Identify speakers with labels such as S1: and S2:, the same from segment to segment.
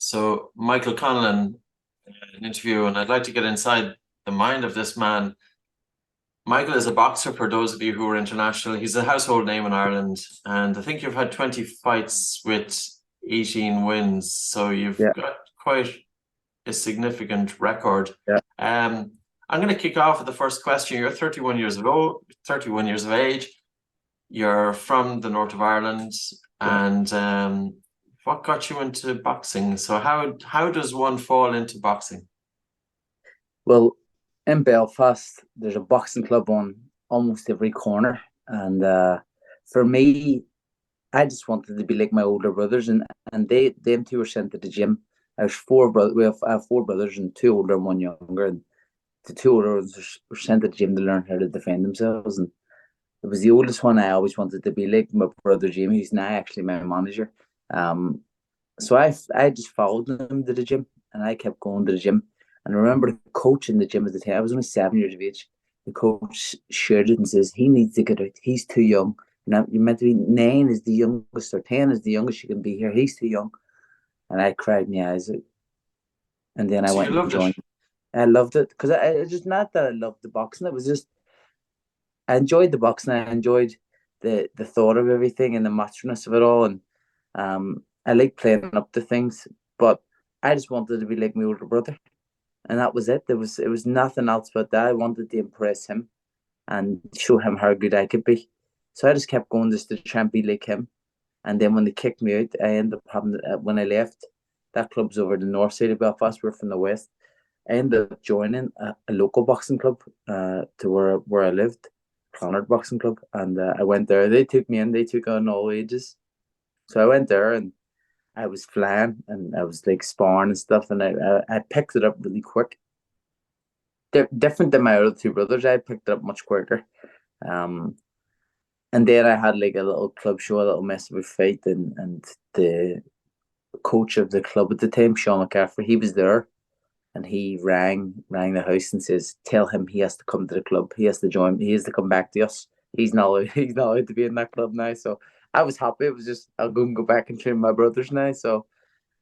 S1: So Michael Conlan, an interview, and I'd like to get inside the mind of this man. Michael is a boxer, for those of you who are international. He's a household name in Ireland, and I think you've had 20 fights with 18 wins. So you've
S2: Yeah,
S1: got quite a significant record.
S2: yeah,
S1: I'm going to kick off with the first question. You're 31 years of age. You're from the north of Ireland,
S2: yeah.
S1: and what got you into boxing? So how does one fall into boxing?
S2: Well, in Belfast, there's a boxing club on almost every corner, and for me, I just wanted to be like my older brothers, and them two were sent to the gym. I was four brothers. I have four brothers, and two older and one younger, and the two older ones were sent to the gym to learn how to defend themselves. And it was the oldest one I always wanted to be like my brother Jamie, who's now actually my manager. Um, So I just followed them to the gym, and I kept going to the gym. And I remember the coach in the gym at the time. I was only 7 years of age. The coach shared it and says he needs to get out. He's too young. Now you're meant to be 9 is the youngest, or 10 is the youngest you can be here. He's too young. And I cried my eyes out. And then I
S1: So you
S2: went and
S1: loved it.
S2: joined. I loved it because it's just not that I loved the boxing. It was just I enjoyed the boxing. I enjoyed the thought of everything and the macho-ness of it all. And I like playing up the things, but I just wanted to be like my older brother, and that was it. It was nothing else but that. I wanted to impress him and show him how good I could be. So I just kept going just to try and be like him. And then when they kicked me out, I ended up having when I left. That club's over the north side of Belfast. We're from the west. I ended up joining a local boxing club to where I lived, Clonard Boxing Club, and I went there. They took me in. They took on all ages. So I went there and I was flying and I was like sparring and stuff, and I picked it up really quick. Different than my other two brothers, I picked it up much quicker. Um, and then I had like a little club show, a little mess with fight, and the coach of the club at the time, Sean McCaffrey, he was there, and he rang the house and says, "Tell him he has to come to the club. He has to join. He has to come back to us. He's not allowed to be in that club now." So I was happy. It was just I'll go back and train my brothers now. So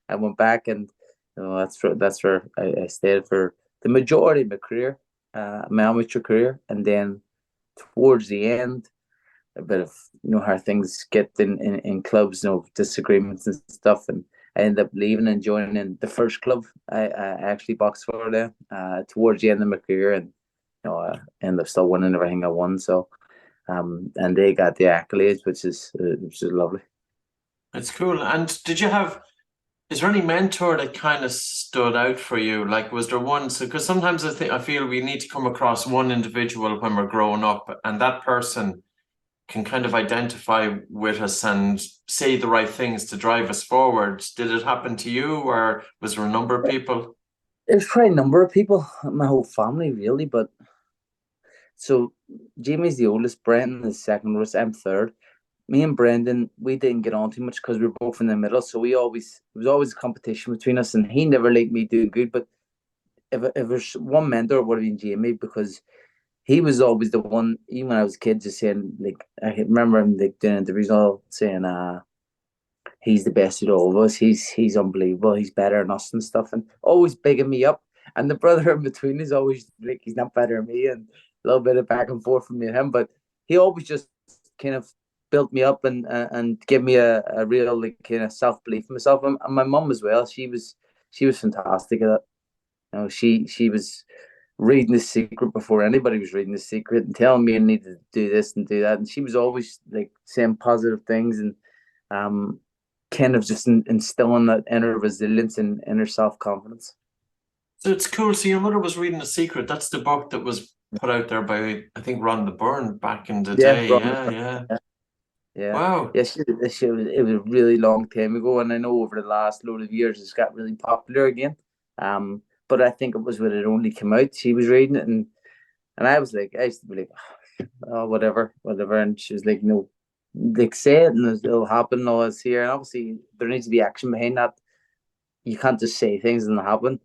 S2: I went back, and that's where I stayed for the majority of my career, my amateur career, and then towards the end, a bit of how things get in clubs, disagreements and stuff, and I ended up leaving and joining the first club I actually boxed for there towards the end of my career, and I ended up still winning everything I won. So and they got the accolades, which is lovely.
S1: It's cool. And is there any mentor that kind of stood out for you? Like, was there one? So, because sometimes I feel we need to come across one individual when we're growing up, and that person can kind of identify with us and say the right things to drive us forward. Did it happen to you, or was there a number of people?
S2: There's probably a number of people, my whole family really, but so Jamie's the oldest, Brendan is second oldest, I'm third. Me and Brendan, we didn't get on too much because we were both in the middle. So it was always a competition between us, and he never let me do good. But if there's one mentor, it would have been Jamie because he was always the one, even when I was a kid, just saying, like, I remember him like doing interviews all saying, he's the best of all of us. He's unbelievable. He's better than us and stuff, and always bigging me up. And the brother in between is always like he's not better than me, and a little bit of back and forth from me and him. But he always just kind of built me up and gave me a real like kind of self belief in myself. And my mum as well. She was fantastic at it. She was reading the secret before anybody was reading the secret and telling me I needed to do this and do that. And she was always like saying positive things and um kind of just instilling that inner resilience and inner self confidence.
S1: So it's cool. So your mother was reading The Secret. That's the book that was put out there by, I think, Rhonda Byrne back in the
S2: Yeah,
S1: day.
S2: Ron,
S1: Yeah, yeah.
S2: yeah, yeah,
S1: Wow.
S2: yeah. It was a really long time ago, and I know over the last load of years it's got really popular again. But I think it was when it only came out. She was reading it, and I was like, I used to be like, oh, whatever, whatever. And she was like, no, like say it and it'll happen. No, it's here. And obviously there needs to be action behind that. You can't just say things and happen.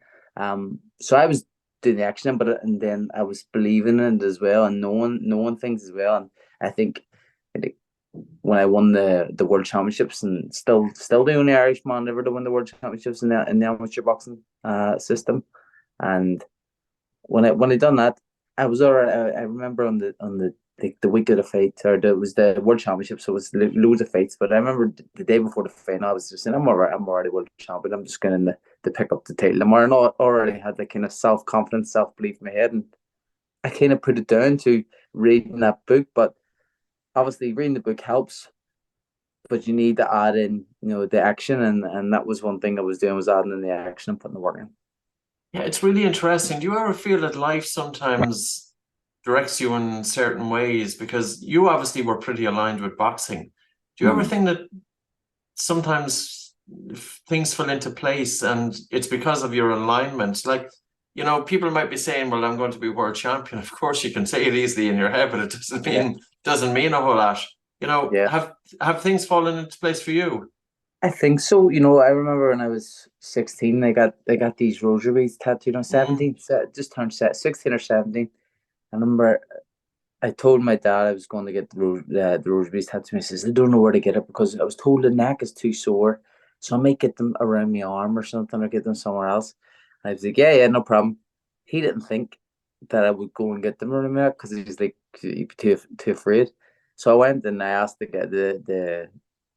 S2: So I was doing the action, but and then I was believing in it as well and knowing things as well. And I think when I won the world championships, and still the only Irishman ever to win the world championships in the amateur boxing system. And when I done that, I was alright. I remember the week of the fight, or it was the world championship, so it was loads of fights. But I remember the day before the final, I was just saying, I'm already world champion. I'm just going to pick up the title. And I already had the kind of self confidence, self belief in my head, and I kind of put it down to reading that book. But obviously, reading the book helps, but you need to add in, the action, and that was one thing I was doing, was adding in the action and putting the work in.
S1: Yeah, it's really interesting. Do you ever feel that life sometimes directs you in certain ways? Because you obviously were pretty aligned with boxing. Do you ever think that sometimes things fall into place and it's because of your alignment? Like, people might be saying, well, I'm going to be world champion. Of course, you can say it easily in your head, but it doesn't mean a whole lot.
S2: Yeah.
S1: Have things fallen into place for you?
S2: I think so. I remember when I was 16, I got these rosaries tattooed on 17, just turned 16 or 17. I remember I told my dad I was going to get the rosaries tattooed. He says, I don't know where to get it, because I was told the neck is too sore. So I might get them around my arm or something, or get them somewhere else. I was like, yeah, no problem. He didn't think that I would go and get them around my neck, because he was like, you'd be too afraid. So I went and I asked to get the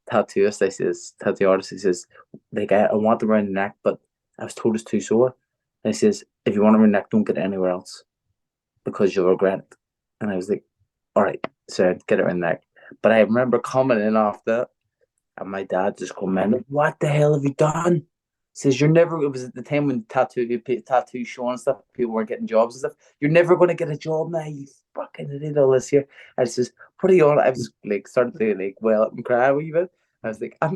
S2: tattoo artist. He says, like, I want them around the neck, but I was told it's too sore. And he says, if you want them around the neck, don't get it anywhere else, because you'll regret it. And I was like, all right, so get it around the neck. But I remember coming in after, and my dad just come in, what the hell have you done? He says, you're never, it was at the time when tattoo show and stuff, people weren't getting jobs and stuff. You're never going to get a job now, you fucking idiot, all this year. I says, what are you on? I was like, starting to like, well up and cry a wee bit. I was like, I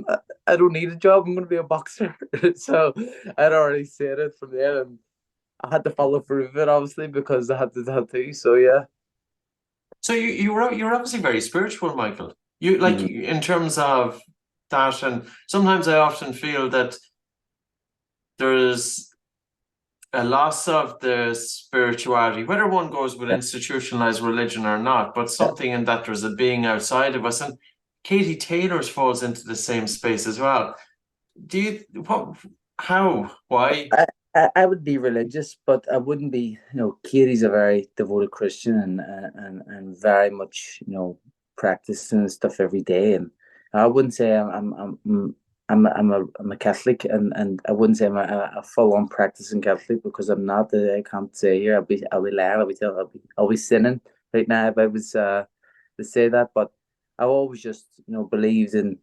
S2: don't need a job, I'm going to be a boxer. So I'd already said it from there, and I had to follow through with it, obviously, because I had the tattoo. So yeah.
S1: So you're obviously very spiritual, Michael. You like in terms of that, and sometimes I often feel that there's a loss of the spirituality, whether one goes with institutionalized religion or not, but something in that there's a being outside of us. And Katie Taylor's falls into the same space as well. Do you why?
S2: I would be religious, but I wouldn't be. Katie's a very devoted Christian, and very much practicing stuff every day. And I wouldn't say I'm a Catholic, and I wouldn't say I'm a full on practicing Catholic, because I'm not. I can't say here. I'll be lying. I'll be sinning right now if I was to say that. But I've always just believed in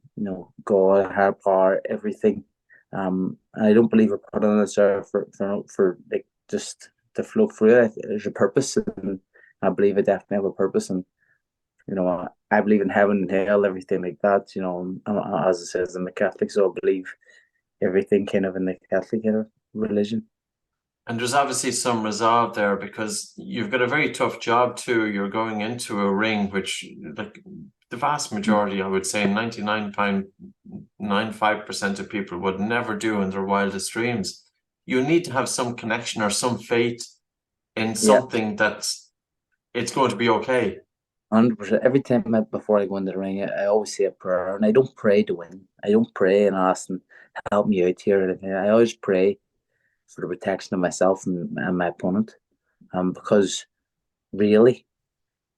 S2: God, higher power, everything. And I don't believe we're put on this earth for like just to flow through it. There's a purpose, and I believe I definitely have a purpose. And I believe in heaven and hell, everything like that. As it says, I'm a Catholic, so I believe everything kind of in the Catholic kind of religion.
S1: And there's obviously some resolve there, because you've got a very tough job too. You're going into a ring, which, like, the vast majority, I would say 99.95% of people would never do in their wildest dreams. You need to have some connection or some faith in something that it's going to be okay.
S2: 100%. Every time before I go into the ring, I always say a prayer, and I don't pray to win. I don't pray and ask them, help me out here. I always pray for the protection of myself and my opponent. Because really,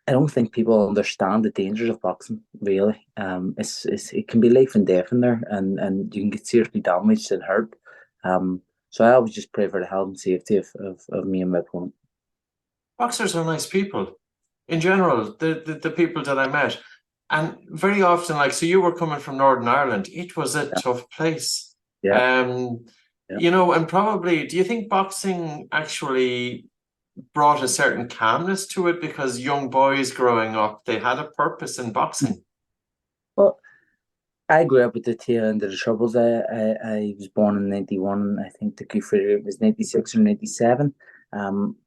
S2: I don't think people understand the dangers of boxing. Really, it can be life and death in there, and you can get seriously damaged and hurt. So I always just pray for the health and safety of me and my opponent.
S1: Boxers are nice people in general, the people that I met. And very often, like, so you were coming from Northern Ireland, it was a tough place. And probably, do you think boxing actually brought a certain calmness to it, because young boys growing up, they had a purpose in boxing?
S2: Well, I grew up at the tail end of the Troubles. I was born in 91. I think the coup for it was 96 or 97.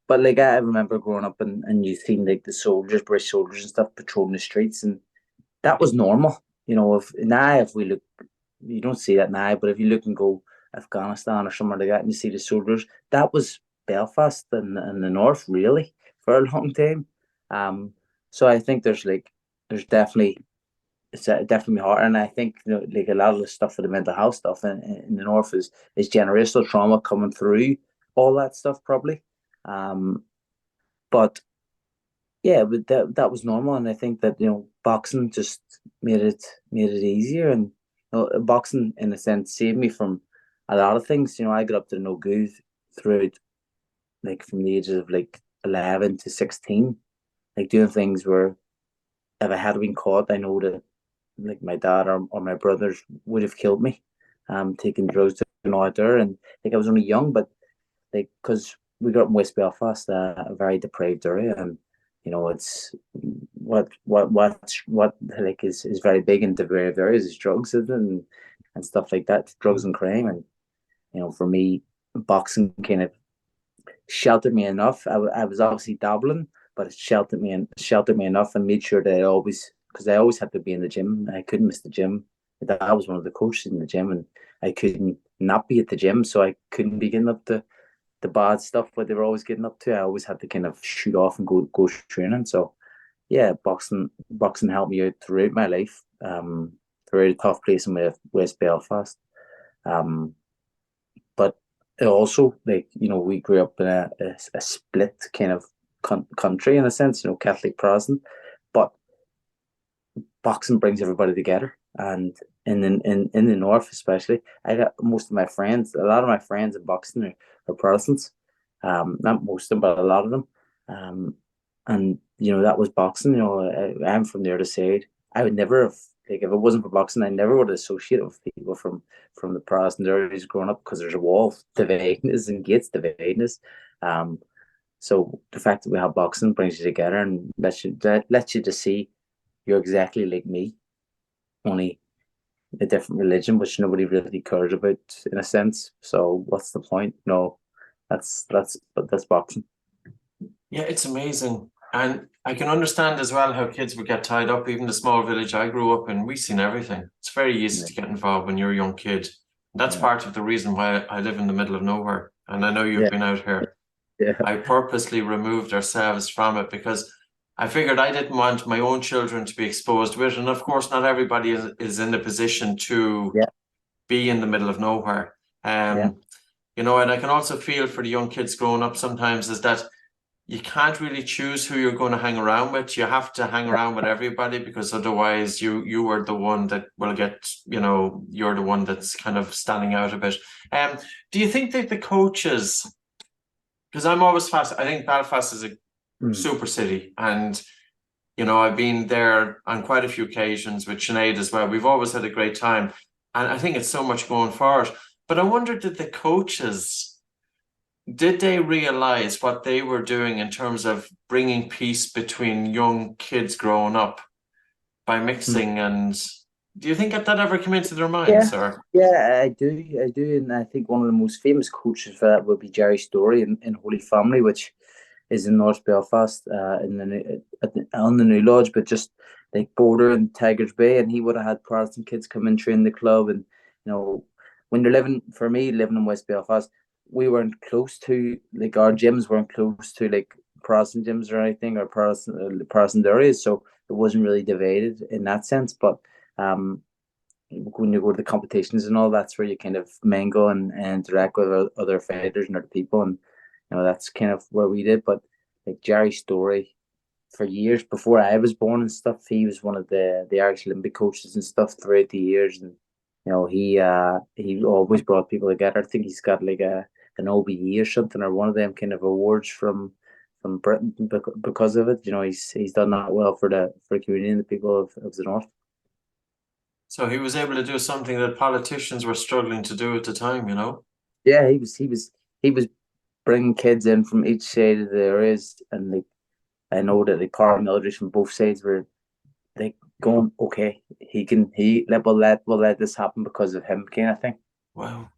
S2: But like, I remember growing up, and you seen like the soldiers, British soldiers and stuff, patrolling the streets, and that was normal. If we look, you don't see that now, but if you look and go Afghanistan or somewhere like that, and you see the soldiers, that was Belfast and the north, really, for a long time. So I think there's definitely it's definitely hard. And I think, you know, like a lot of the stuff for the mental health stuff in the north is generational trauma coming through all that stuff probably. But yeah, but that was normal, and I think that, you know, boxing just made it easier, and, you know, boxing in a sense saved me from a lot of things. You know, I got up to no good throughout, like from the ages of like 11 to 16, like doing things where if I had been caught, I know that like my dad or my brothers would have killed me, taking drugs to out there, and like I was only young, but like because we grew up in West Belfast, a very depraved area, and you know it's what like is very big in depraved areas is drugs, isn't it? And stuff like that, drugs and crime, and you know for me, boxing kind of sheltered me enough. I was obviously dabbling, but it sheltered me enough and made sure that I always, because I always had to be in the gym. I couldn't miss the gym. I was one of the coaches in the gym, and I couldn't not be at the gym, so I couldn't be getting up to the bad stuff what they were always getting up to. I always had to kind of shoot off and go training. So yeah, boxing helped me out throughout my life. Throughout a tough place in West Belfast. Um, but it also, like, you know, we grew up in a split kind of country in a sense, you know, Catholic Protestant, but boxing brings everybody together. And in the north especially, I got most of my friends, a lot of my friends in boxing are Protestants. Not most of them, but a lot of them. And you know, that was boxing. You know, I'm from the other side. I would never have, like, if it wasn't for boxing, I never would have associated with people from the Protestant areas growing up, because there's a wall dividing us and gates dividing us. Um, so the fact that we have boxing brings you together and lets you just see you're exactly like me, only a different religion, which nobody really cares about in a sense. So what's the point? No, that's boxing.
S1: Yeah, it's amazing. And I can understand as well how kids would get tied up. Even the small village I grew up in, we've seen everything. It's very easy
S2: Yeah.
S1: to get involved when you're a young kid. That's
S2: Yeah.
S1: part of the reason why I live in the middle of nowhere. And I know you've
S2: Yeah.
S1: been out here.
S2: Yeah.
S1: I purposely removed ourselves from it because I figured I didn't want my own children to be exposed to it. And of course, not everybody is in a position to
S2: Yeah.
S1: be in the middle of nowhere.
S2: Yeah.
S1: You know, and I can also feel for the young kids growing up sometimes is that you can't really choose who you're going to hang around with. You have to hang around with everybody, because otherwise you are the one that will get, you know, you're the one that's kind of standing out a bit. Do you think that the coaches, because I'm always fast, I think Belfast is a super city, and you know, I've been there on quite a few occasions with Sinead as well. We've always had a great time, and I think it's so much going for it. But I wonder, did the coaches, did they realize what they were doing in terms of bringing peace between young kids growing up by mixing? And do you think that ever came into their minds?
S2: Yeah,
S1: Or
S2: yeah, I do, and I think one of the most famous coaches for that would be Jerry Story in Holy Family, which is in North Belfast, in on the New Lodge, but just like bordering Tigers Bay, and he would have had Protestant kids come and train the club, and you know, when you're living, for me, living in West Belfast, we weren't close to, like, our gyms weren't close to like Protestant gyms or anything, or Protestant areas, so it wasn't really divided in that sense, but um when you go to the competitions and all, that's where you kind of mingle and interact with other fighters and other people, and you know that's kind of where we did. But like Jerry Story, for years before I was born and stuff, he was one of the Irish Olympic coaches and stuff throughout the years, and you know he always brought people together. I think he's got like an OBE or something, or one of them kind of awards from Britain because of it. You know, he's done that well for the community and the people of the north.
S1: so he was able to do something that politicians were struggling to do at the time, you know?
S2: Yeah, he was bringing kids in from each side of the areas, and like I know that the paramilitaries from both sides were like going, okay, we'll let this happen because of him, kind of thing.
S1: Wow.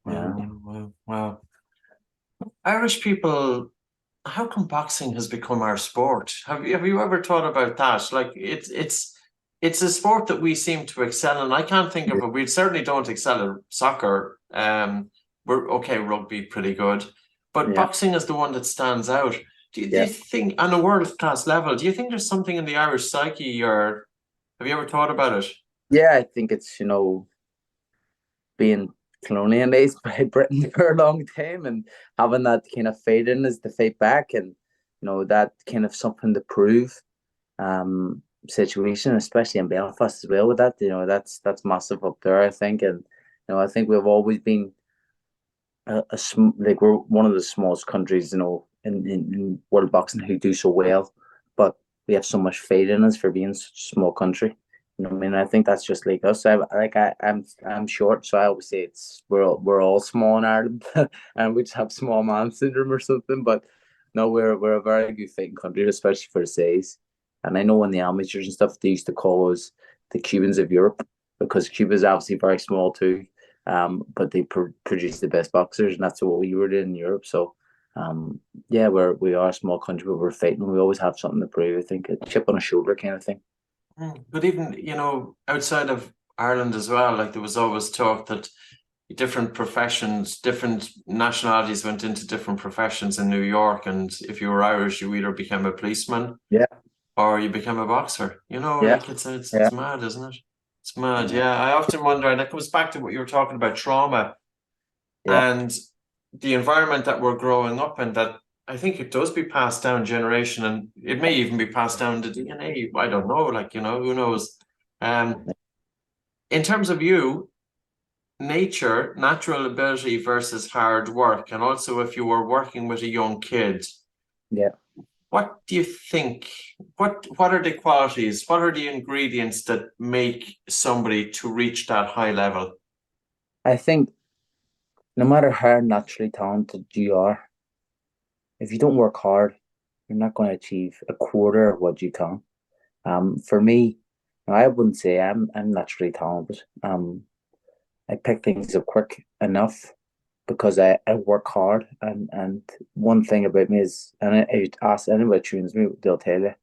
S1: Wow,
S2: Yeah.
S1: wow, wow, wow. Irish people, how come boxing has become our sport? Have you ever thought about that? Like it's a sport that we seem to excel in. I can't think of it. We certainly don't excel at soccer. We're okay, rugby pretty good, but
S2: Yeah.
S1: boxing is the one that stands out. Do you
S2: Yeah.
S1: think on a world class level, do you think there's something in the Irish psyche or Have you ever thought about it?
S2: Yeah, I think it's, being colonialized by Britain for a long time and having that kind of fight in is the fight back, and that kind of something to prove situation, especially in Belfast as well with that. That's massive up there, I think. And I think we've always been like we're one of the smallest countries, in world boxing who do so well, but we have so much faith in us for being such a small country. I mean, I think that's just like us. I'm short, so I always say we're all small in Ireland, and we just have small man syndrome or something. But no, we're a very good fighting country, especially for the size. And I know in the amateurs and stuff, they used to call us the Cubans of Europe because Cuba is obviously very small too, but they produce the best boxers, and that's what we were doing in Europe. So, yeah, we are a small country, but we're fighting. We always have something to prove. I think a chip on a shoulder kind of thing.
S1: But even, outside of Ireland as well, like there was always talk that different professions, different nationalities went into different professions in New York, and if you were Irish, you either became a policeman,
S2: Yeah,
S1: or you became a boxer.
S2: yeah,
S1: Like
S2: yeah,
S1: it's mad, isn't it? It's mad.
S2: yeah,
S1: Yeah, I often wonder, and it comes back to what you were talking about, trauma
S2: yeah.
S1: and the environment that we're growing up in, that I think it does be passed down generation, and it may even be passed down to DNA. I don't know, like, who knows? Um, in terms of you, natural ability versus hard work, and also if you were working with a young kid,
S2: Yeah.
S1: what do you think? What are the qualities? What are the ingredients that make somebody to reach that high level?
S2: I think no matter how naturally talented you are, if you don't work hard, you're not going to achieve a quarter of what you can. For me, I wouldn't say I'm naturally talented. I pick things up quick enough because I work hard, and one thing about me is, and I ask anybody who trains me, they'll tell you,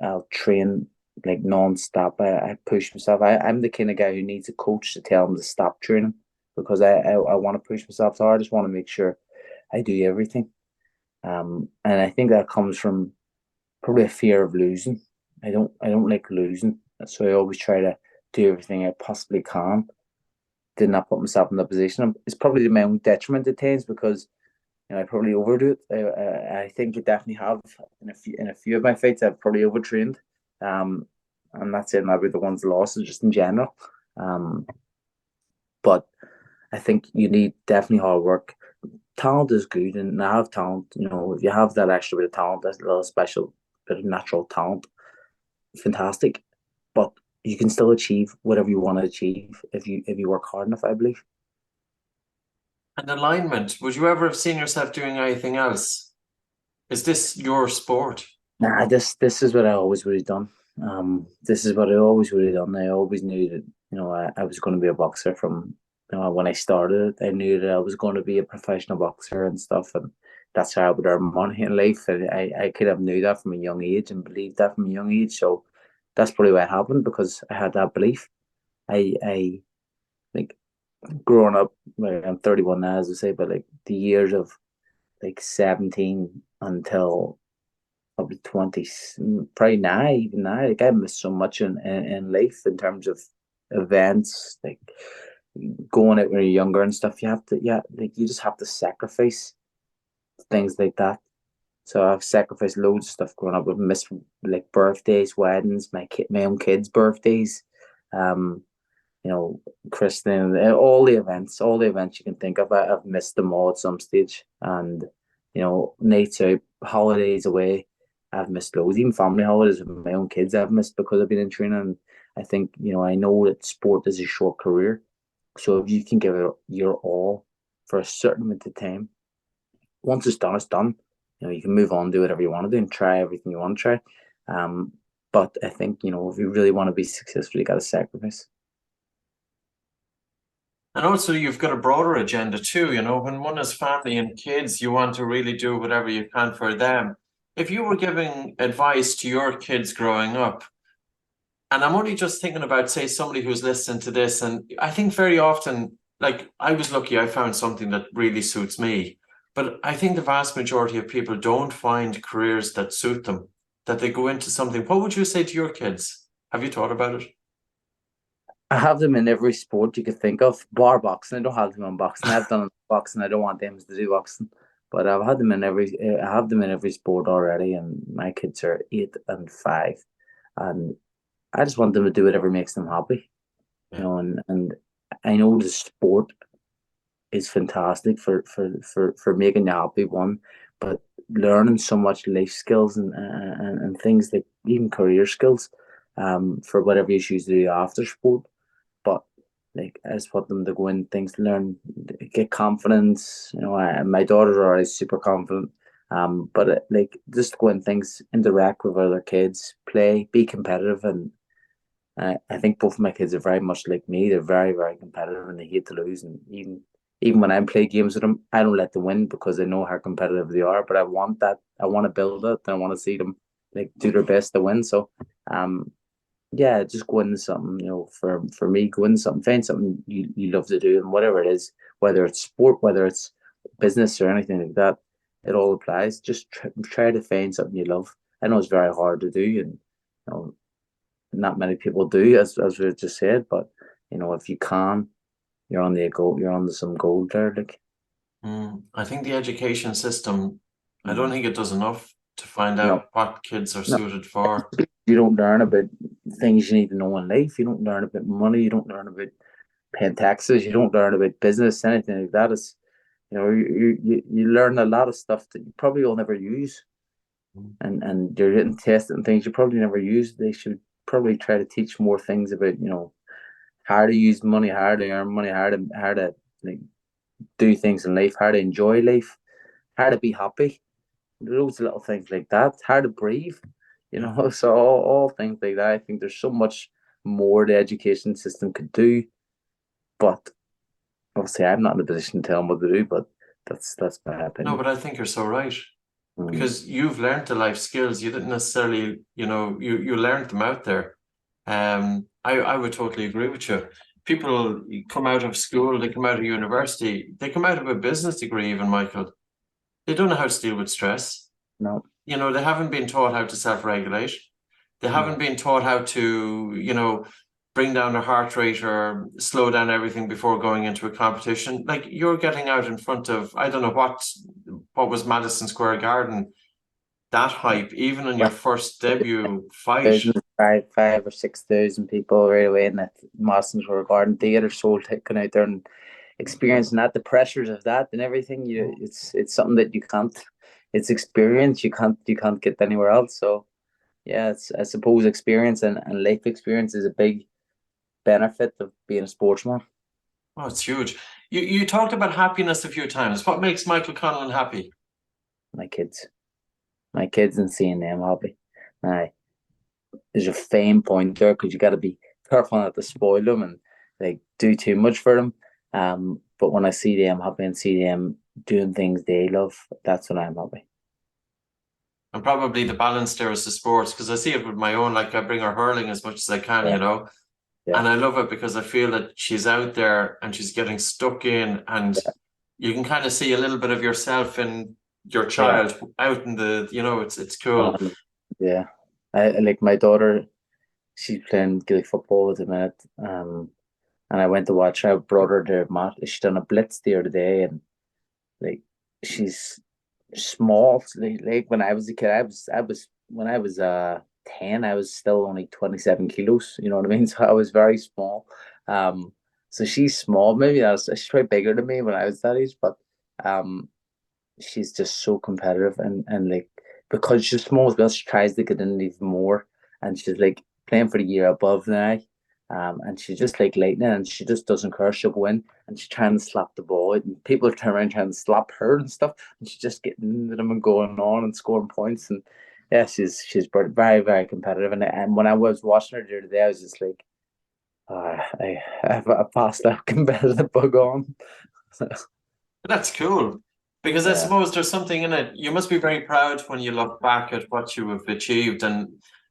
S2: I'll train like non-stop. I push myself. I'm the kind of guy who needs a coach to tell him to stop training because I want to push myself so hard. I just want to make sure I do everything. And I think that comes from probably a fear of losing. I don't like losing, so I always try to do everything I possibly can to not put myself in that position. It's probably to my own detriment at times because I probably overdo it. I think I definitely have in a few of my fights. I've probably overtrained. I'm not saying that with the ones lost, just in general. Um, but I think you need definitely hard work. Talent is good, and I have talent. If you have that extra bit of talent, that's a little special bit of natural talent, fantastic. But you can still achieve whatever you want to achieve if you work hard enough, I believe.
S1: And alignment. Would you ever have seen yourself doing anything else? Is this your sport?
S2: Nah, this is what I always would have done. This is what I always would have done. I always knew that I was going to be a boxer from when I started. I knew that I was going to be a professional boxer and stuff, and that's how I would earn money in life. And I could have knew that from a young age and believed that from a young age. So that's probably what happened because I had that belief. I like growing up. Like, I'm 31 now, as I say, but like the years of like 17 until probably 20s, probably now, even now, like I miss so much in life in terms of events, like going out when you're younger and stuff. You have to, yeah, like you just have to sacrifice things like that. So I've sacrificed loads of stuff growing up. I've missed like birthdays, weddings, my own kids' birthdays, um, you know, christening, all the events you can think of. I've missed them all at some stage, and nights out, holidays away. I've missed loads, even family holidays with my own kids. I've missed because I've been in training. And I think I know that sport is a short career, so if you can give it your all for a certain amount of time, once it's done, it's done. You can move on, do whatever you want to do, and try everything you want to try. But I think if you really want to be successful, you got to sacrifice.
S1: And also, you've got a broader agenda too. When one has family and kids, you want to really do whatever you can for them. If you were giving advice to your kids growing up, and I'm only just thinking about, say, somebody who's listening to this, and I think very often, like I was lucky, I found something that really suits me. But I think the vast majority of people don't find careers that suit them, that they go into something. What would you say to your kids? Have you thought about it?
S2: I have them in every sport you could think of, bar boxing. I don't have them in boxing. I've done boxing. I don't want them to do boxing, but I've had them in every. I have them in every sport already, and my kids are 8 and 5, and I just want them to do whatever makes them happy,
S1: Yeah.
S2: And I know the sport is fantastic for making you happy, one, but learning so much life skills and things like even career skills, for whatever you choose to do after sport. But like I just want them to go in things to learn, get confidence. My daughters are already super confident. But like just go in things, interact with other kids, play, be competitive, and I think both of my kids are very much like me. They're very, very competitive and they hate to lose. And even when I play games with them, I don't let them win because I know how competitive they are. But I want that. I want to build it. And I want to see them like do their best to win. So, yeah, just go into something. For me, go into something, find something you love to do, and whatever it is, whether it's sport, whether it's business or anything like that, it all applies. Just try to find something you love. I know it's very hard to do, and not many people do, as we just said. But if you can, you're on the goal. You're on to some gold there. Like,
S1: I think the education system, I don't
S2: mm,
S1: think it does enough to find
S2: no,
S1: out what kids are
S2: no,
S1: suited for.
S2: you don't learn about things you need to know in life. You don't learn about money. You don't learn about paying taxes. You don't learn about business, anything like that. Is you learn a lot of stuff that you probably will never use,
S1: Mm.
S2: and you're getting tested and things you probably never use. They should probably try to teach more things about how to use money, how to earn money, how to like do things in life, how to enjoy life, how to be happy. Loads of little things like that. How to breathe.
S1: Yeah.
S2: So all things like that. I think there's so much more the education system could do, but obviously I'm not in a position to tell them what to do. But that's my
S1: No,
S2: opinion.
S1: but I think you're so right.
S2: Mm.
S1: Because you've learned the life skills. You didn't necessarily, you learned them out there. I would totally agree with you. People come out of school, they come out of university, they come out of a business degree, even Michael. They don't know how to deal with stress.
S2: No,
S1: They haven't been taught how to self-regulate. They haven't
S2: no.
S1: been taught how to, bring down their heart rate or slow down everything before going into a competition. Like you're getting out in front of, I don't know what was Madison Square Garden, that hype, even in your
S2: Well,
S1: first debut fight.
S2: thousands, five or 6,000 people right away in that Madison Square Garden theater sold taken out there and experiencing that, the pressures of that and everything. It's something that you can't. It's experience you can't get anywhere else. So yeah, it's I suppose experience and life experience is a big benefit of being a sportsman.
S1: Oh, it's huge. You talked about happiness a few times. What makes Michael Conlan happy?
S2: My kids, my kids, and seeing them happy. Now, there's a fine point there because you got to be careful not to spoil them and like do too much for them. But when I see them happy and see them doing things they love, that's when I'm happy.
S1: And probably the balance there is the sports, because I see it with my own, like I bring her hurling as much as I can,
S2: Yeah, yeah,
S1: and I love it because I feel that she's out there and she's getting stuck in, and you can kind of see a little bit of yourself in your
S2: yeah.
S1: child out in it's cool.
S2: 100. Yeah, I like my daughter. She's playing Gaelic football at the minute. And I went to watch her. I brought her to match. She done a blitz the other day, and like she's small. Like when I was a kid, I was when I was 10, I was still only 27 kilos. You know what I mean? So I was very small. Um, so she's small. Maybe she's probably bigger than me when I was that age, but um, she's just so competitive and like because she's small as well, she tries to get in even more, and she's like playing for the year above now. And she's just like lightning, and she just doesn't care. She'll go in and she's trying to slap the ball out, and people are turning around trying to slap her and stuff, and she's just getting into them and going on and scoring points. And yeah, she's very, very competitive. And when I was watching her the other day, I was just like, I passed that competitive bug on.
S1: That's cool. Because I
S2: Yeah,
S1: suppose there's something in it. You must be very proud when you look back at what you have achieved. And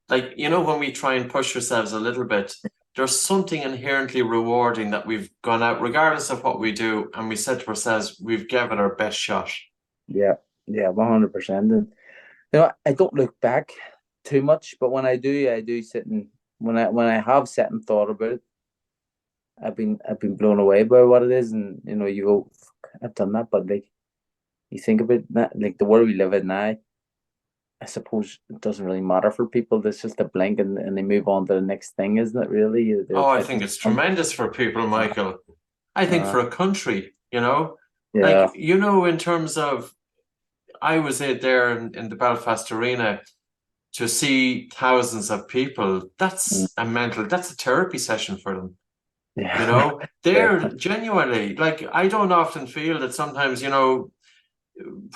S1: like, when we try and push ourselves a little bit, there's something inherently rewarding that we've gone out, regardless of what we do, and we said to ourselves, we've given it our best shot.
S2: yeah, yeah, 100%. And I don't look back too much, but when I do sit and when I have sat and thought about it, I've been blown away by what it is, and you go, "Fuck, I've done that," but like you think about that, like the world we live in now, I suppose it doesn't really matter for people. There's just a blink, and they move on to the next thing, isn't it? Really, they're
S1: Oh, I
S2: quite.
S1: think it's tremendous for people, Michael. I think
S2: Uh,
S1: for a country,
S2: yeah.
S1: like, in terms of, I was there in the Belfast arena to see thousands of people.
S2: Mm,
S1: That's a therapy session for them.
S2: yeah.
S1: They're genuinely, like, I don't often feel that sometimes,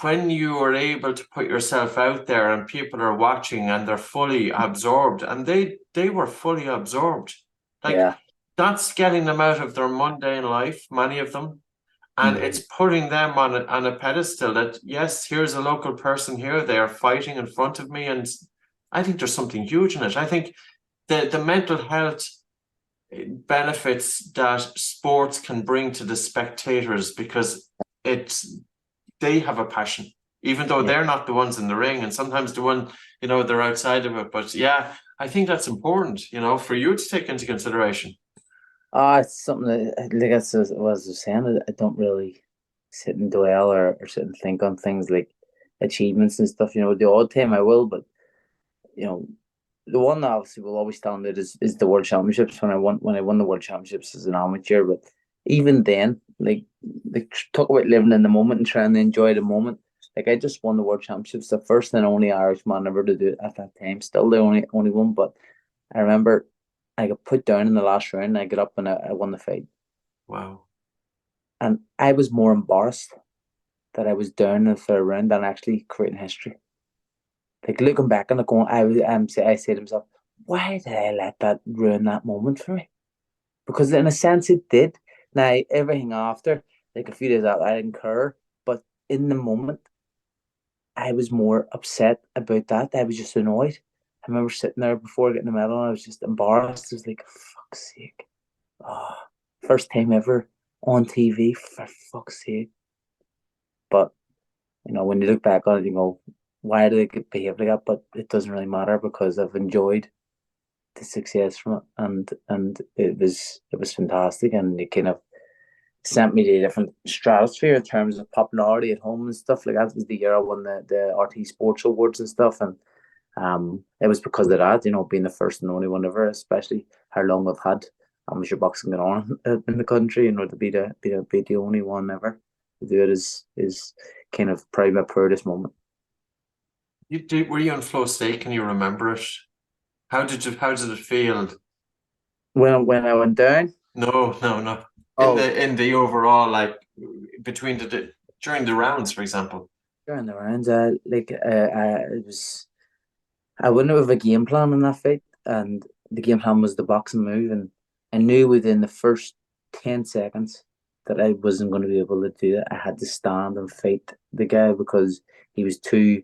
S1: when you are able to put yourself out there and people are watching and they're fully absorbed, and they were fully absorbed. Like,
S2: Yeah.
S1: that's getting them out of their mundane life, many of them, and
S2: Mm,
S1: it's putting them on a pedestal that, yes, here's a local person here, they are fighting in front of me, and I think there's something huge in it. I think the mental health benefits that sports can bring to the spectators, because it's they have a passion, even though
S2: yeah.
S1: they're not the ones in the ring, and sometimes the one, they're outside of it. But yeah, I think that's important, for you to take into consideration.
S2: It's something that, like what I was saying, I don't really sit and dwell or sit and think on things like achievements and stuff. The odd time I will, but you know, the one that obviously will always stand out is the World Championships when I won the World Championships as an amateur. But even then, like talk about living in the moment and trying to enjoy the moment. Like I just won the World Championships, the first and only Irishman ever to do it at that time. Still the only one, but I remember I got put down in the last round. And I got up and I won the fight,
S1: Wow.
S2: and I was more embarrassed that I was down in the third round than actually creating history. Like looking back on it, going, I say to myself, why did I let that ruin that moment for me? Because in a sense, it did. Now everything after, like a few days after, I didn't care, but in the moment, I was more upset about that. I was just annoyed. I remember sitting there before getting the medal, and I was just embarrassed. I was like, "Fuck's sake! Oh, first time ever on TV, for fuck's sake!" But when you look back on it, you go, "Why did I behave like that?" But it doesn't really matter because I've enjoyed the success from it, and it was fantastic, and it kind of sent me to a different stratosphere in terms of popularity at home and stuff. Like that was the year I won the RT Sports Awards and stuff, and it was because of that, being the first and only one ever, especially how long I've had amateur boxing going on in the country, to be the only one ever to do it is kind of probably my proudest moment.
S1: Were you in flow state? Can you remember it? How did it feel?
S2: When I went down,
S1: No, no, no. In
S2: oh,
S1: the overall, like, between during the rounds, for example.
S2: during the rounds, I wouldn't have a game plan in that fight, and the game plan was the boxing move, and I knew within the first 10 seconds that I wasn't going to be able to do it. I had to stand and fight the guy because he was too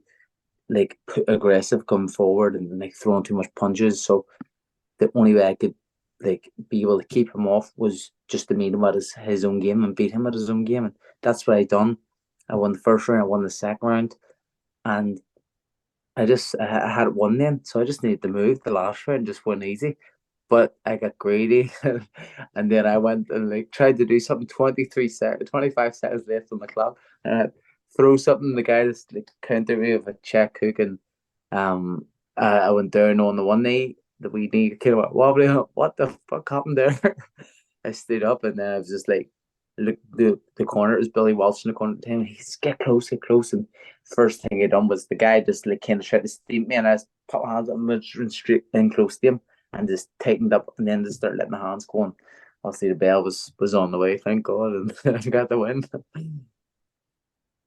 S2: like aggressive coming forward and like throwing too much punches. So the only way I could like be able to keep him off was just to meet him at his own game and beat him at his own game, and that's what I done. I won the first round, I won the second round, and I had one then, so I just needed to move the last round, just went easy. But I got greedy, and then I went and like tried to do something. 25 seconds left on the clock, and I throw something. The guy just like countered me with a check hook, and I went down on the one knee. The wee knee kind of went wobbly. What the fuck happened there? I stood up, and then I was just like, look, the corner, it was Billy Walsh in the corner at the time. He's get close, and first thing he done was the guy just like kind of tried to steam me, and I just put my hands up and went straight in close to him and just tightened up, and then just started letting my hands go. And obviously the bell was on the way, thank God, and I got the win.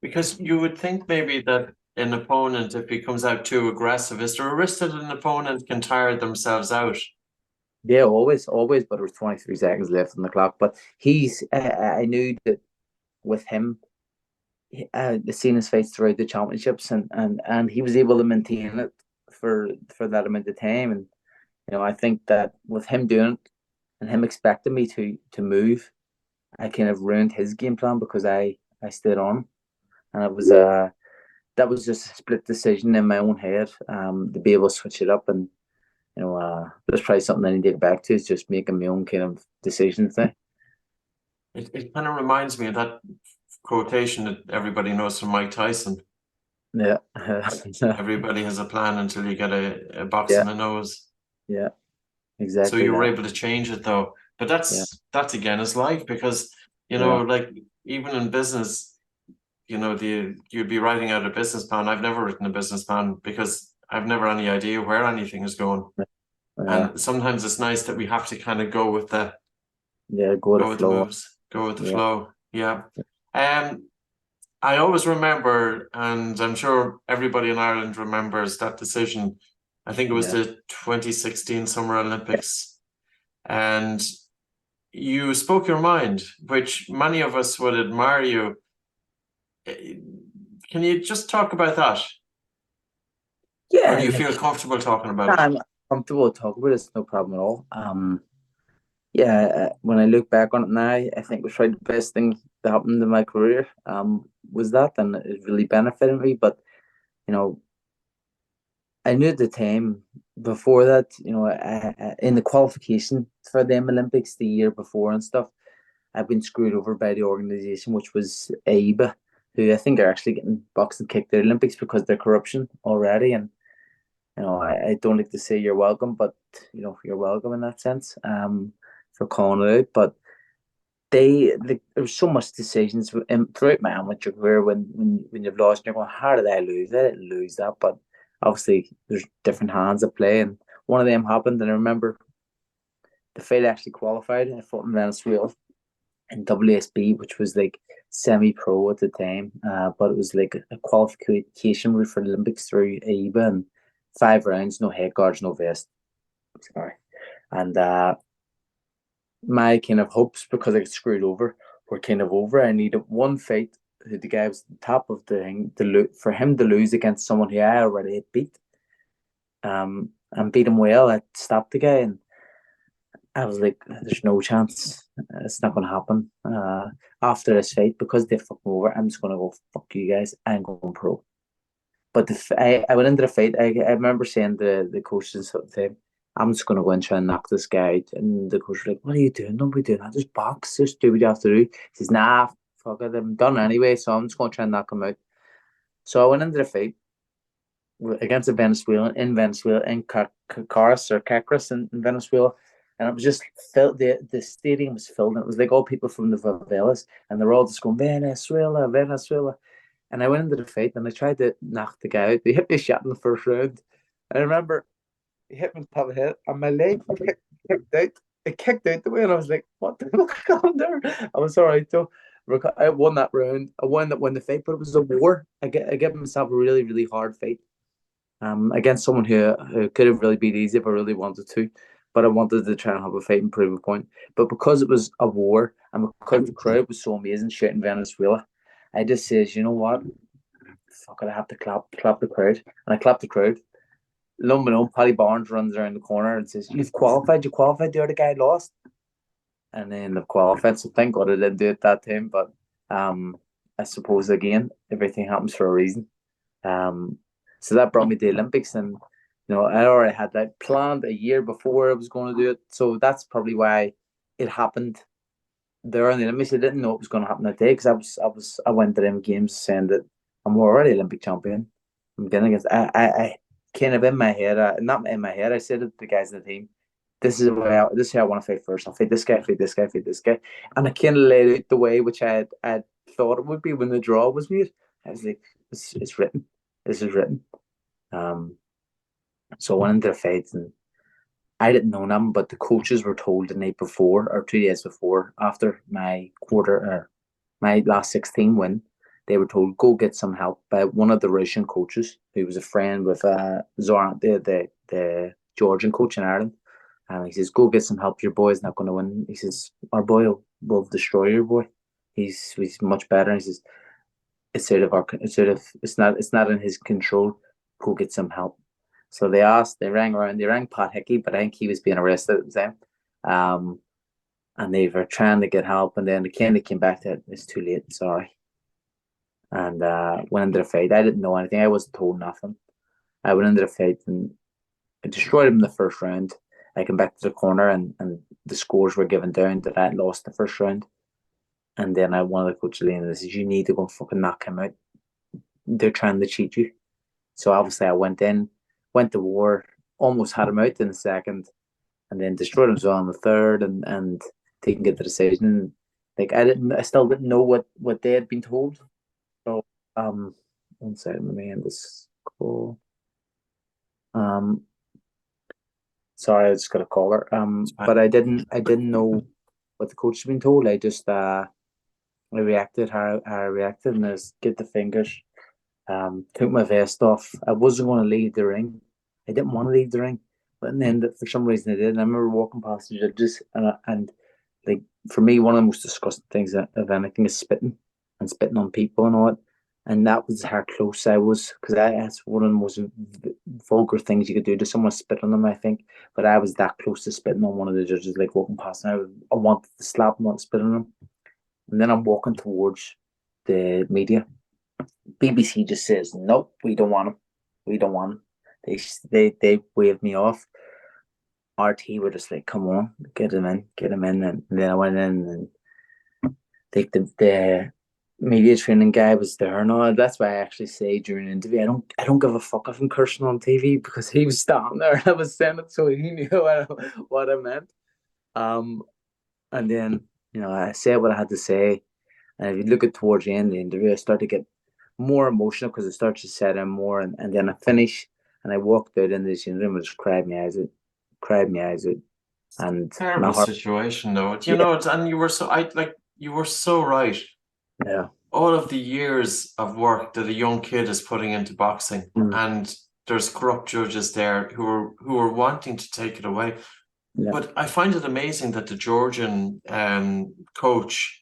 S1: Because you would think maybe that an opponent, if he comes out too aggressive, is there a risk that an opponent can tire themselves out?
S2: Yeah, always, but there was 23 seconds left on the clock. But I knew that with him, seen his fights throughout the championships, and he was able to maintain it for that amount of time. And I think that with him doing it and him expecting me to move, I kind of ruined his game plan because I stayed on, and it was that was just a split decision in my own head, to be able to switch it up, and That's probably something I need to get back to, is just making my own kind of decisions now.
S1: It kind of reminds me of that quotation that everybody knows from Mike Tyson.
S2: Yeah.
S1: Everybody has a plan until you get a box
S2: Yeah.
S1: in the nose.
S2: Yeah.
S1: So
S2: Exactly
S1: you were
S2: that.
S1: able to change it though. But
S2: Yeah.
S1: that's again is life, because
S2: Yeah.
S1: like even in business, you'd be writing out a business plan. I've never written a business plan because I've never any idea where anything is going.
S2: Yeah.
S1: And sometimes it's nice that we have to kind of go with the
S2: Yeah. Go to
S1: go with the
S2: flow.
S1: moves, go with the
S2: Yeah.
S1: flow. Yeah. I always remember, and I'm sure everybody in Ireland remembers that decision. I think it was
S2: Yeah.
S1: the 2016 Summer Olympics, and you spoke your mind, which many of us would admire you. Can you just talk about that? Or do
S2: Yeah.
S1: you feel comfortable talking about it?
S2: I'm comfortable talking about it. It's no problem at all. Yeah. When I look back on it now, I think it was probably the best thing that happened in my career. Was that, and it really benefited me. But you know, I knew at the time before that, in the qualification for them Olympics the year before and stuff, I've been screwed over by the organization, which was AIBA, who I think are actually getting boxing kicked out of the Olympics because of their corruption already. And I don't like to say you're welcome, but you're welcome in that sense. For calling it out, but there was so much decisions throughout my amateur career when you've lost and you're going, how did I lose? I didn't lose that, but obviously there's different hands at play, and one of them happened. And I remember the fight actually qualified. I fought in Venezuela in WSB, which was like semi-pro at the time, but it was like a qualification route for the Olympics through AIBA, and 5 rounds, no head guards, no vest. Sorry, and my kind of hopes, because I got screwed over, were kind of over. I needed one fight. The guy was the top of the thing for him to lose against someone who I already had beat. And beat him well. I stopped the guy, and I was like, "There's no chance. It's not going to happen." After this fight, because they fucked me over, I'm just going to go fuck you guys. I'm going pro. But I went into the fight. I remember saying to the coaches at the time, I'm just going to go and try and knock this guy out. And the coach was like, what are you doing? Don't be doing that. Just box. Just do what you have to do. He says, nah, fuck it. I'm done anyway. So I'm just going to try and knock him out. So I went into the fight against a Venezuelan in Venezuela, in Cacaras or Cacras in Venezuela. And it was just filled. The stadium was filled. And it was like all people from the favelas. And they're all just going, Venezuela, Venezuela. And I went into the fight and I tried to knock the guy out. They hit me a shot in the first round. I remember he hit me on the top of the head and my leg kicked out. It kicked out the way, and I was like, what the fuck on there? I was all right though. I won that round. I won the fight, but it was a war. I gave myself a really, really hard fight. Against someone who could have really been easy if I really wanted to. But I wanted to try and have a fight and prove a point. But because it was a war and because the crowd was so amazing shit in Venezuela, I just says, you know what? Fuck it, I have to clap the crowd. And I clapped the crowd. Lo and behold, Paddy Barnes runs around the corner and says, you qualified, the other guy lost. And then they've qualified. So thank God I didn't do it that time. But I suppose again, everything happens for a reason. So that brought me to the Olympics, and I already had that planned a year before I was going to do it. So that's probably why it happened there in the Olympics. I didn't know it was going to happen that day because I went to them games saying that I'm already Olympic champion. I'm getting against. I kind of in my head, not in my head. I said to the guys in the team, "This is this is how I want to fight first. I'll fight this guy, fight this guy, fight this guy," and I kind of laid out the way which I thought it would be when the draw was made. I was like, "It's written. This is written." So I went into the fight and I didn't know them, but the coaches were told the night before or 2 days before, after my my last 16 win, they were told go get some help by one of the Russian coaches who was a friend with Zoran, the Georgian coach in Ireland. And he says, go get some help. Your boy's not going to win. He says, our boy will destroy your boy. He's much better. And he says, it's not in his control. Go get some help. So they rang around, they rang Pat Hickey, but I think he was being arrested at the time. And they were trying to get help, and then they came back to it's too late, sorry. And went into the fight. I didn't know anything. I wasn't told nothing. I went into the fight, and I destroyed him in the first round. I came back to the corner, and the scores were given down that I lost the first round. And then I one of the coaches leaned and says, "You need to go and fucking knock him out. They're trying to cheat you." So obviously I went in, went to war, almost had him out in the second, and then destroyed him as well in the third, and didn't get the decision. Like I still didn't know what they had been told. So one second, let me end this call. Sorry, I just got a caller. But I didn't know what the coach had been told. I just I reacted how I reacted, and I just get the fingers. Took my vest off. I wasn't going to leave the ring. I didn't want to leave the ring, but then for some reason I did. And I remember walking past the judges, and like for me, one of the most disgusting things of anything is spitting and spitting on people and all that. And that was how close I was, because that's one of the most vulgar things you could do to someone, spit on them, I think. But I was that close to spitting on one of the judges, like walking past, and I wanted to slap him, not spit on him. And then I'm walking towards the media. BBC just says, "Nope, we don't want him. We don't want him." They waved me off. RT were just like, "Come on, get him in, get him in." And then I went in, and the media training guy was there and all. That's why I actually say during an interview, I don't give a fuck if I'm cursing on TV, because he was standing there and I was saying it, so he knew what I meant. And then I said what I had to say, and if you look at towards the end of the interview, I start to get more emotional because it starts to set in more, and then I finish and I walked out in this room and just cried my eyes out, and my
S1: Terrible
S2: heart.
S1: situation, though. You
S2: Yeah,
S1: know, and you were so right.
S2: yeah,
S1: All of the years of work that a young kid is putting into boxing,
S2: mm,
S1: and there's corrupt judges there who are wanting to take it away.
S2: yeah,
S1: But I find it amazing that the Georgian coach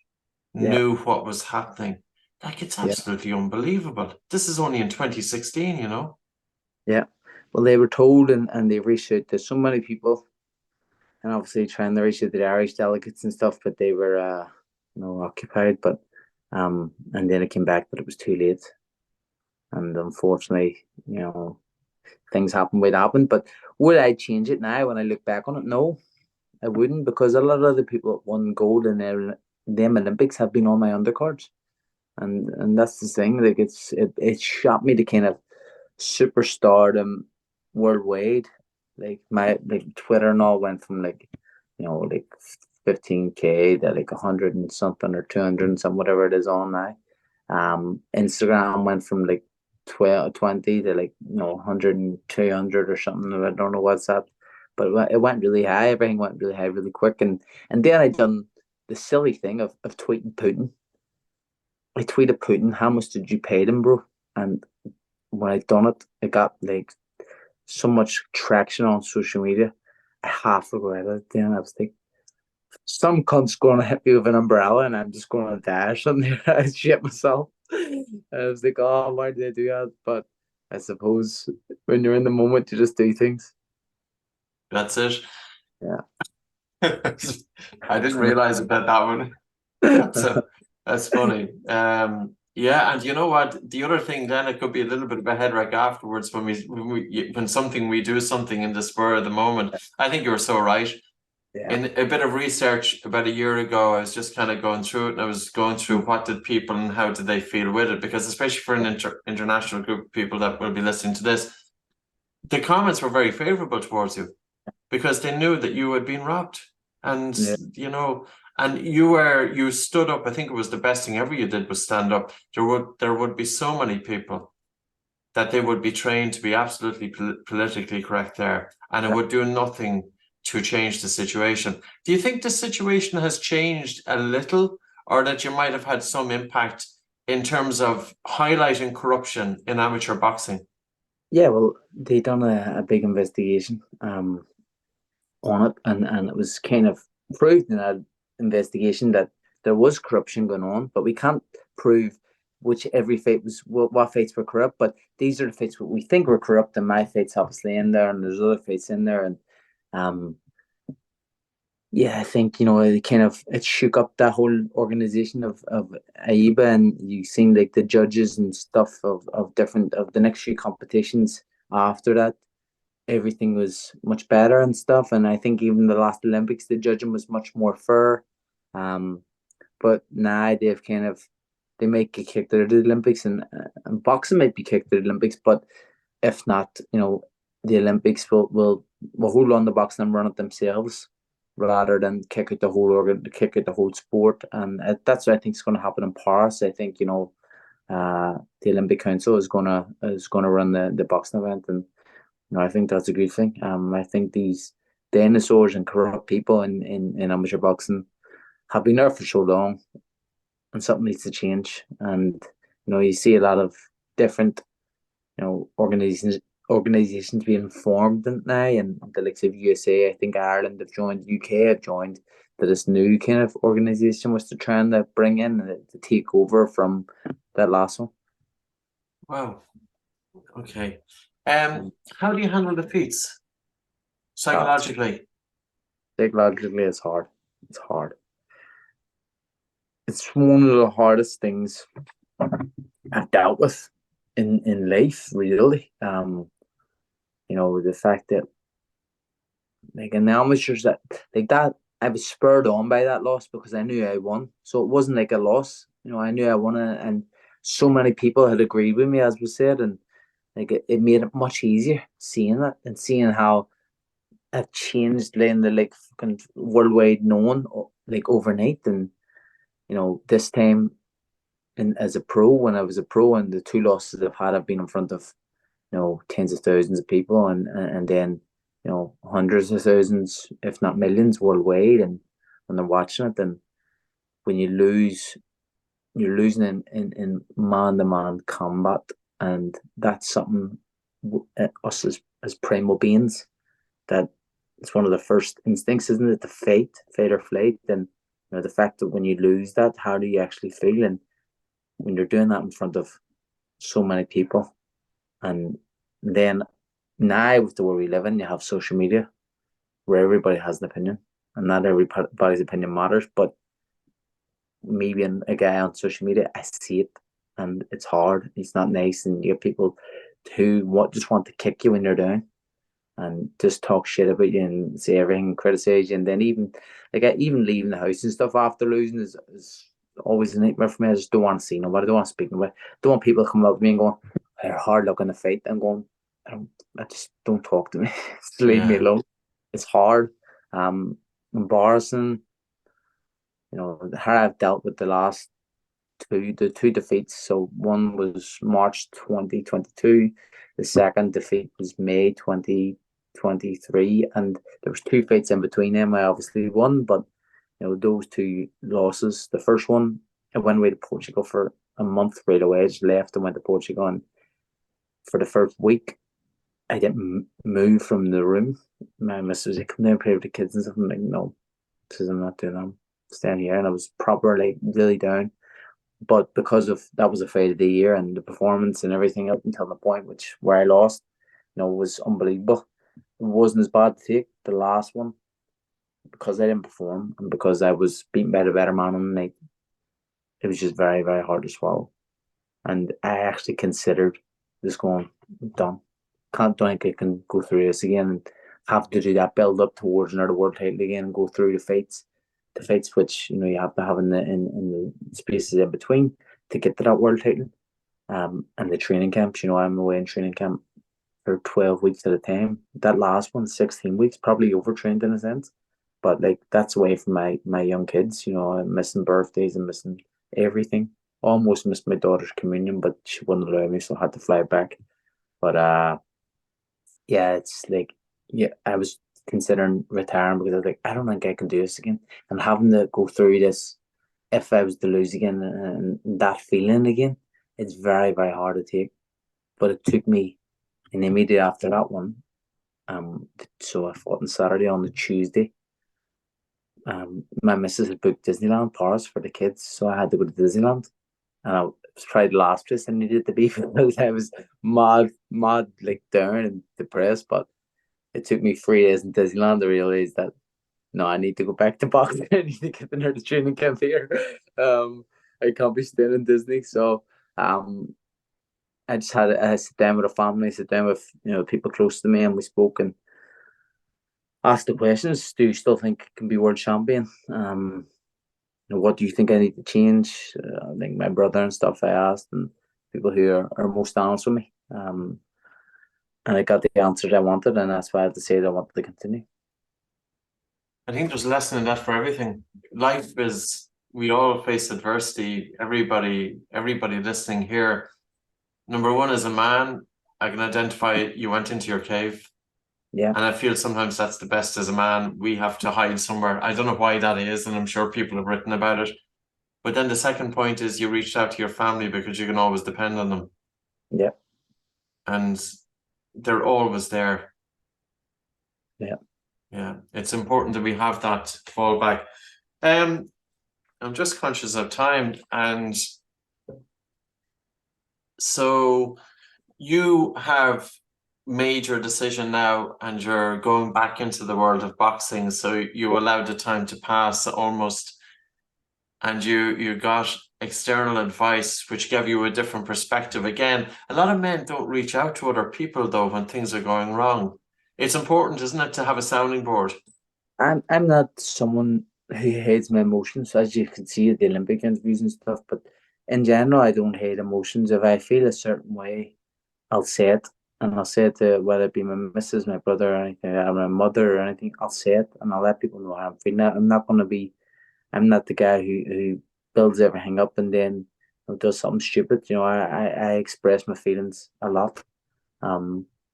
S2: yeah,
S1: knew what was happening. Like, it's
S2: yeah,
S1: absolutely unbelievable. This is only in 2016, you know?
S2: yeah. Well, they were told, and they reached out to so many people, and obviously trying to reach out to the Irish delegates and stuff, but they were occupied. But and then it came back that it was too late, and unfortunately, things happened what happened. But would I change it now when I look back on it? No, I wouldn't, because a lot of the people that won gold in them Olympics have been on my undercards, and that's the thing. Like it shot me to kind of superstardom worldwide. Like my Twitter and all went from like 15K to like 100 and something, or 200 and something, whatever it is on now. Instagram went from like 20 to like 100 and 200 or something. I don't know what's that, but it went really high. Everything went really high really quick, and then I done the silly thing of tweeting Putin. I tweeted Putin, "How much did you pay them, bro?" And when I done it, it got like so much traction on social media. I half regretted it. Then I was like, some cunt's going to hit me with an umbrella, and I'm just going to dash something. I shit myself. I was like, oh, why did I do that? But I suppose when you're in the moment, you just do things.
S1: That's it.
S2: Yeah.
S1: I didn't realize about that one. That's funny. Yeah, and you know what? The other thing, then, it could be a little bit of a head wreck afterwards when something we do something in the spur of the moment. I think you were so right.
S2: Yeah.
S1: In a bit of research about a year ago, I was just kind of going through it, and I was going through what did people and how did they feel with it, because especially for an international group of people that will be listening to this, the comments were very favorable towards you, because they knew that you had been robbed. And
S2: Yeah.
S1: and you stood up. I think it was the best thing ever you did, was stand up. There would be so many people that they would be trained to be absolutely politically correct there, and it would do nothing to change the situation. Do you think the situation has changed a little, or that you might have had some impact in terms of highlighting corruption in amateur boxing?
S2: Yeah, well, they done a big investigation on it, and it was kind of proved in that investigation that there was corruption going on, but we can't prove which every fight was what fights were corrupt. But these are the fights what we think were corrupt, and my fight's obviously in there, and there's other fights in there, and um, yeah, I think it shook up that whole organization of AIBA, and you seen like the judges and stuff of different of the next few competitions after that. everything was much better and stuff. And I think even the last Olympics, the judging was much more fair. But now they might get kicked out of the Olympics, and boxing might be kicked out of the Olympics. But if not, the Olympics will hold on to boxing and run it themselves rather than kick out the whole sport. And that's what I think is going to happen in Paris. I think the Olympic Council is gonna run the boxing event, and I think that's a good thing. I think these dinosaurs and corrupt people in amateur boxing have been there for so long, and something needs to change. And you see a lot of different organizations being formed now, and the likes of USA. I think Ireland have joined, UK have joined to this new kind of organization, was to try and bring in to take over from that last one.
S1: Wow. Okay. How do you handle defeats psychologically?
S2: Psychologically, it's hard. It's hard. It's one of the hardest things I've dealt with in life, really. The fact that, like, in the amateurs, that I was spurred on by that loss because I knew I won. So it wasn't like a loss. I knew I won it, and so many people had agreed with me, as we said, and like it made it much easier seeing it and seeing how it changed in the like fucking worldwide known like overnight. And this time, and as a pro, when I was a pro, and the two losses I've been in front of tens of thousands of people, and then hundreds of thousands, if not millions, worldwide, and when they're watching it. And when you lose, you're losing in man-to-man combat, and that's something us as primal beings, that it's one of the first instincts, isn't it, to fight or flight. And the fact that when you lose that, how do you actually feel? And when you're doing that in front of so many people, and then now with the world we live in, you have social media where everybody has an opinion, and not everybody's opinion matters. But me being a guy on social media, I see it, and it's hard. It's not nice, and you have people who just want to kick you when you're down, and just talk shit about you and say everything, criticize you. And then even leaving the house and stuff after losing is always a nightmare for me. I just don't want to see nobody. I don't want to speak to nobody. I don't want people coming up to me and going, "They're hard luck in the fight." I'm going, I just don't talk to me. Just leave me alone. It's hard. Embarrassing. How I've dealt with the two defeats. So one was March 2022. The second defeat was May 2023, and there was two fights in between them. I obviously won, but those two losses. The first one, I went away to Portugal for a month right away. I just left and went to Portugal, and for the first week, I didn't move from the room. My missus was like, "Come down and play with the kids and stuff." I'm like, "No, I'm not doing that. I'm staying here." And I was properly really down. But because of that was a fight of the year, and the performance and everything up until the point where I lost, was unbelievable. It wasn't as bad to take the last one because I didn't perform and because I was beaten by the better man on the night. It was just very, very hard to swallow. And I actually considered just going, done. Don't think I can go through this again and have to do that build up towards another world title again and go through the fights which you have to have in the spaces in between to get to that world title. And the training camps, I'm away in training camp for 12 weeks at a time. That last one, 16 weeks, probably overtrained in a sense. But like that's away from my young kids, I'm missing birthdays and missing everything. Almost missed my daughter's communion, but she wouldn't allow me, so I had to fly back. But yeah, it's like, yeah, I was considering retiring because I was like, I don't think I can do this again. And having to go through this, if I was to lose again, and that feeling again, it's very, very hard to take. But it took me, and immediately after that one, so I fought on Saturday. On the Tuesday, my missus had booked Disneyland Paris for the kids, so I had to go to Disneyland. And I was probably the last place I needed to be because I was mad, like down and depressed. But it took me 3 days in Disneyland to realize that no, I need to go back to boxing. I need to get another training camp here. I can't be staying in Disney. So I just had I sit down with a family, sit down with people close to me, and we spoke and asked the questions. Do you still think you can be world champion? What do you think I need to change? I think my brother and stuff I asked, and people who are most honest with me. And I got the answers I wanted, and that's why I had to say that I wanted to continue.
S1: I think there's a lesson in that for everything. Life is, we all face adversity. Everybody listening here. Number one, as a man, I can identify you went into your cave.
S2: Yeah.
S1: And I feel sometimes that's the best as a man. We have to hide somewhere. I don't know why that is, and I'm sure people have written about it. But then the second point is you reached out to your family because you can always depend on them.
S2: Yeah.
S1: And they're always there.
S2: Yeah.
S1: Yeah. It's important that we have that fallback. I'm just conscious of time. And so you have made your decision now and you're going back into the world of boxing. So you allowed the time to pass almost, and you got external advice which gave you a different perspective. Again, a lot of men don't reach out to other people though when things are going wrong. It's important, isn't it, to have a sounding board?
S2: I'm not someone who hates my emotions, as you can see at the Olympic interviews and stuff. But in general, I don't hate emotions. If I feel a certain way, I'll say it, and I'll say it to whether it be my missus, my brother, or anything, or my mother, or anything. I'll say it, and I'll let people know how I'm feeling. I'm not going to be. I'm not the guy who builds everything up and then does something stupid. I express my feelings a lot.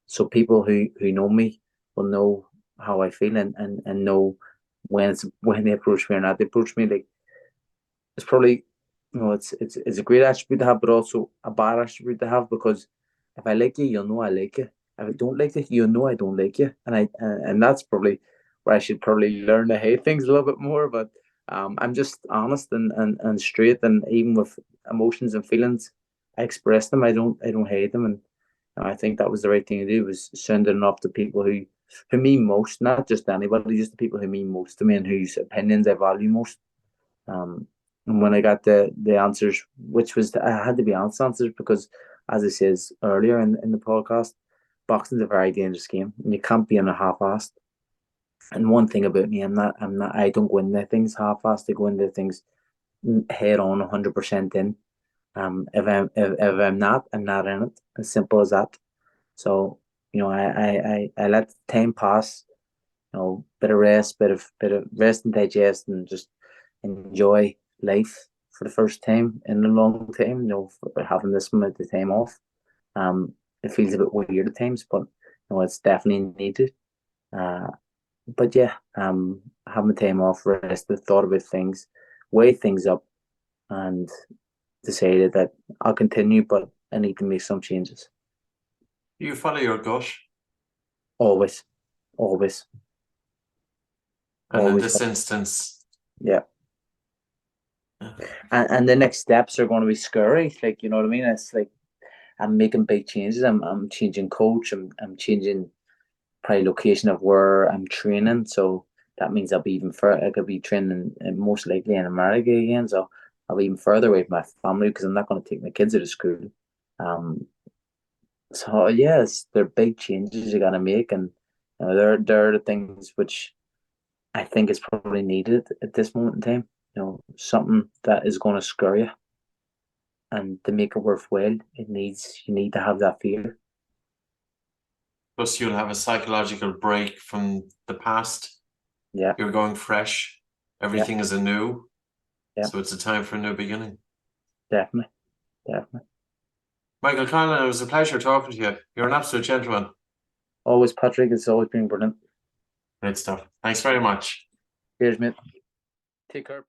S2: So people who know me will know how I feel and know when they approach me or not. They approach me like it's probably it's a great attribute to have, but also a bad attribute to have, because if I like you, you'll know I like you. If I don't like you, you'll know I don't like you, and that's probably where I should probably learn to hate things a little bit more. But I'm just honest and straight, and even with emotions and feelings, I express them. I don't hate them, and I think that was the right thing to do, was sending off to people who mean most, not just anybody, just the people who mean most to me and whose opinions I value most. Um, and when I got the answers, which was I had to be honest answers, because as I says earlier in the podcast, boxing's a very dangerous game, and you can't be in a half-assed. And one thing about me, I don't go into things half-assed. I go into things head on, 100% in. If I'm not in it. As simple as that. So I let time pass. Bit of rest, bit of rest and digest, and just enjoy life for the first time in a long time. For having this amount of time off. It feels a bit weird at times, but it's definitely needed. But yeah, having the time off, rested, thought about things, weighed things up, and decided that I'll continue, but I need to make some changes.
S1: You follow your gut.
S2: Always, always,
S1: And in
S2: always.
S1: this instance,
S2: Yeah. And the next steps are going to be scary. Like, you know what I mean? It's like I'm making big changes. I'm changing coach. I'm changing probably location of where I'm training. So that means I'll be even further. I could be training most likely in America again. So I'll be even further away from my family, because I'm not going to take my kids out of school. So yes, they're big changes you got to make, and there are the things which I think is probably needed at this moment in time. Something that is going to scare you, and to make it worthwhile, you need to have that fear.
S1: plus you'll have a psychological break from the past.
S2: Yeah,
S1: You're going fresh. Everything is anew.
S2: Yeah.
S1: So it's a time for a new beginning.
S2: definitely.
S1: Michael Conlan, it was a pleasure talking to you. You're an absolute gentleman.
S2: Always, Patrick. It's always been brilliant.
S1: Great stuff. Thanks very much.
S2: Cheers, mate. Take care.